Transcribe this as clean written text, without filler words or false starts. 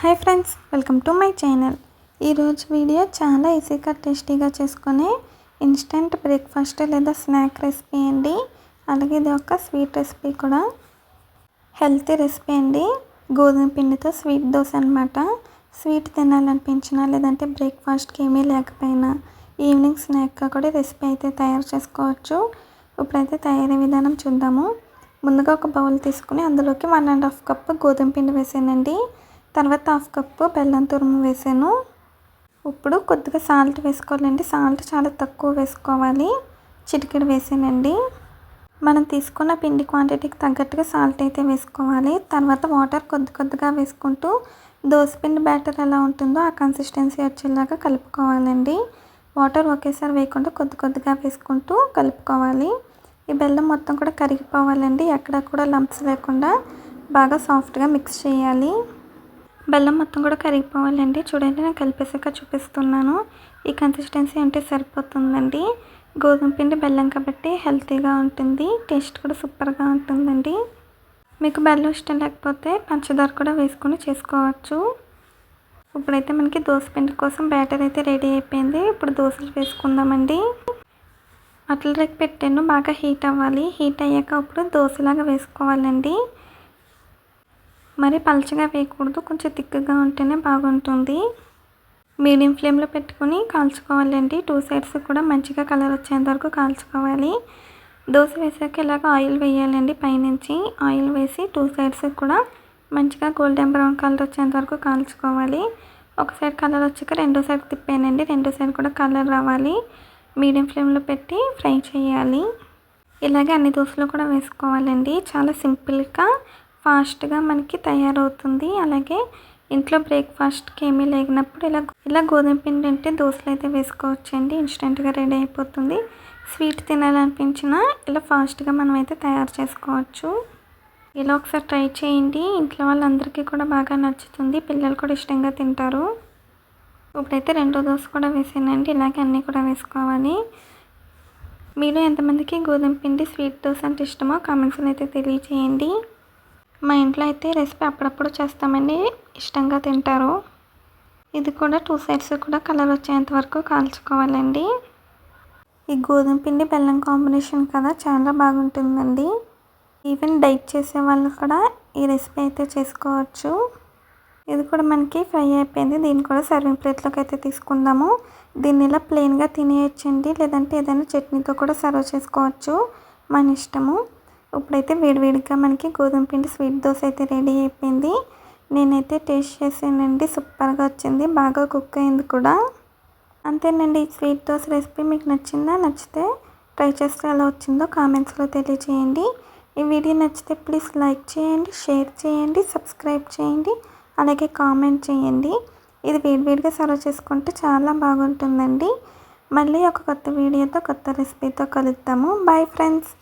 Hi friends, welcome to my channel. ఈరోజు video చాలా ఈజీగా టేస్టీగా చేసుకునే ఇన్స్టెంట్ బ్రేక్ఫాస్ట్ లేదా స్నాక్ రెసిపీ అండి. అలాగే ఇది ఒక స్వీట్ రెసిపీ కూడా, హెల్తీ రెసిపీ అండి. గోధుమ పిండితో స్వీట్ దోశ అనమాట. స్వీట్ తినాలనిపించినా లేదంటే బ్రేక్ఫాస్ట్కి ఏమీ లేకపోయినా ఈవినింగ్ స్నాక్గా కూడా రెసిపీ అయితే తయారు చేసుకోవచ్చు. ఇప్పుడైతే తయారీ విధానం చూద్దాము. ముందుగా ఒక బౌల్ తీసుకుని అందులోకి 1.5 కప్పు గోధుమ పిండి వేసానండి. తర్వాత 1/2 కప్పు బెల్లం తురుము వేసాను. ఇప్పుడు కొద్దిగా సాల్ట్ వేసుకోవాలండి. సాల్ట్ చాలా తక్కువ వేసుకోవాలి. చిటికెడు వేసానండి. మనం తీసుకున్న పిండి క్వాంటిటీకి తగ్గట్టుగా సాల్ట్ అయితే వేసుకోవాలి. తర్వాత వాటర్ కొద్దిగా వేసుకుంటూ దోసపిండి బ్యాటర్ ఎలా ఉంటుందో ఆ కన్సిస్టెన్సీ వచ్చేలాగా కలుపుకోవాలండి. వాటర్ ఒకేసారి వేయకుండా కొద్దిగా వేసుకుంటూ కలుపుకోవాలి. ఈ బెల్లం మొత్తం కూడా కరిగిపోవాలండి. ఎక్కడ కూడా లంప్స్ లేకుండా బాగా సాఫ్ట్గా మిక్స్ చేయాలి. బెల్లం మొత్తం కూడా కరిగిపోవాలండి. చూడండి, నేను కలిపేసాక చూపిస్తున్నాను. ఈ కన్సిస్టెన్సీ అంటే సరిపోతుందండి. గోధుమ పిండి బెల్లం కాబట్టి హెల్తీగా ఉంటుంది. టేస్ట్ కూడా సూపర్గా ఉంటుందండి. మీకు బెల్లం ఇష్టం లేకపోతే పంచదార కూడా వేసుకొని చేసుకోవచ్చు. ఇప్పుడైతే మనకి దోశ పిండి కోసం బ్యాటర్ అయితే రెడీ అయిపోయింది. ఇప్పుడు దోశలు వేసుకుందామండి. అట్ల రేకు పెట్టాను, బాగా హీట్ అవ్వాలి. హీట్ అయ్యాక ఇప్పుడు దోశలాగా వేసుకోవాలండి. మరి పలచగా వేయకూడదు, కొంచెం తిక్కుగా ఉంటేనే బాగుంటుంది. మీడియం ఫ్లేమ్లో పెట్టుకుని కాల్చుకోవాలండి. 2 సైడ్స్ కూడా మంచిగా కలర్ వచ్చేంత వరకు కాల్చుకోవాలి. దోశ వేసాక ఇలాగ ఆయిల్ వేయాలండి. పైనుంచి ఆయిల్ వేసి 2 సైడ్స్ కూడా మంచిగా గోల్డెన్ బ్రౌన్ కలర్ వచ్చేంత వరకు కాల్చుకోవాలి. ఒక సైడ్ కలర్ వచ్చాక రెండో సైడ్ తిప్పానండి. రెండో సైడ్ కూడా కలర్ రావాలి. మీడియం ఫ్లేమ్లో పెట్టి ఫ్రై చేయాలి. ఇలాగే అన్ని దోశలు కూడా వేసుకోవాలండి. చాలా సింపుల్గా ఫాస్ట్గా మనకి తయారవుతుంది. అలాగే ఇంట్లో బ్రేక్ఫాస్ట్కి ఏమీ లేనప్పుడు ఇలా గోధుమ పిండి అంటే దోశలు అయితే వేసుకోవచ్చండి. ఇన్స్టెంట్గా రెడీ అయిపోతుంది. స్వీట్ తినాలనిపించినా ఇలా ఫాస్ట్గా మనం అయితే తయారు చేసుకోవచ్చు. ఇలా ఒకసారి ట్రై చేయండి. ఇంట్లో వాళ్ళందరికీ కూడా బాగా నచ్చుతుంది. పిల్లలు కూడా ఇష్టంగా తింటారు. ఇప్పుడైతే రెండో దోశ కూడా వేసానండి. ఇలాగే అన్నీ కూడా వేసుకోవాలి. మీరు ఎంతమందికి గోధుమ పిండి స్వీట్ దోశ అంటే ఇష్టమో కామెంట్స్లో అయితే తెలియచేయండి. మా ఇంట్లో అయితే రెసిపీ అప్పుడప్పుడు చేస్తామండి, ఇష్టంగా తింటారు. ఇది కూడా 2 సైడ్స్ కూడా కలర్ వచ్చేంత వరకు కాల్చుకోవాలండి. ఈ గోధుమ పిండి బెల్లం కాంబినేషన్ కదా, చాలా బాగుంటుందండి. ఈవెన్ డైట్ చేసే వాళ్ళు కూడా ఈ రెసిపీ అయితే చేసుకోవచ్చు. ఇది కూడా మనకి ఫ్రై అయిపోయింది. దీన్ని కూడా సర్వింగ్ ప్లేట్లోకి అయితే తీసుకుందాము. దీన్ని ఇలా ప్లెయిన్గా తినేయచ్చండి, లేదంటే ఏదైనా చట్నీతో కూడా సర్వ్ చేసుకోవచ్చు, మన ఇష్టము. ఇప్పుడైతే వేడివేడిగా మనకి గోధుమ పిండి స్వీట్ దోశ అయితే రెడీ అయిపోయింది. నేనైతే టేస్ట్ చేసానండి, సూపర్గా వచ్చింది. బాగా కుక్ అయింది కూడా. అంతేనండి, ఈ స్వీట్ దోశ రెసిపీ మీకు నచ్చిందా? నచ్చితే ట్రై చేస్తే ఎలా వచ్చిందో కామెంట్స్లో తెలియజేయండి. ఈ వీడియో నచ్చితే ప్లీజ్ లైక్ చేయండి, షేర్ చేయండి, సబ్స్క్రైబ్ చేయండి, అలాగే కామెంట్ చేయండి. ఇది వేడివేడిగా సర్వ్ చేసుకుంటే చాలా బాగుంటుందండి. మళ్ళీ ఒక కొత్త వీడియోతో కొత్త రెసిపీతో కలుద్దాము. Bye friends.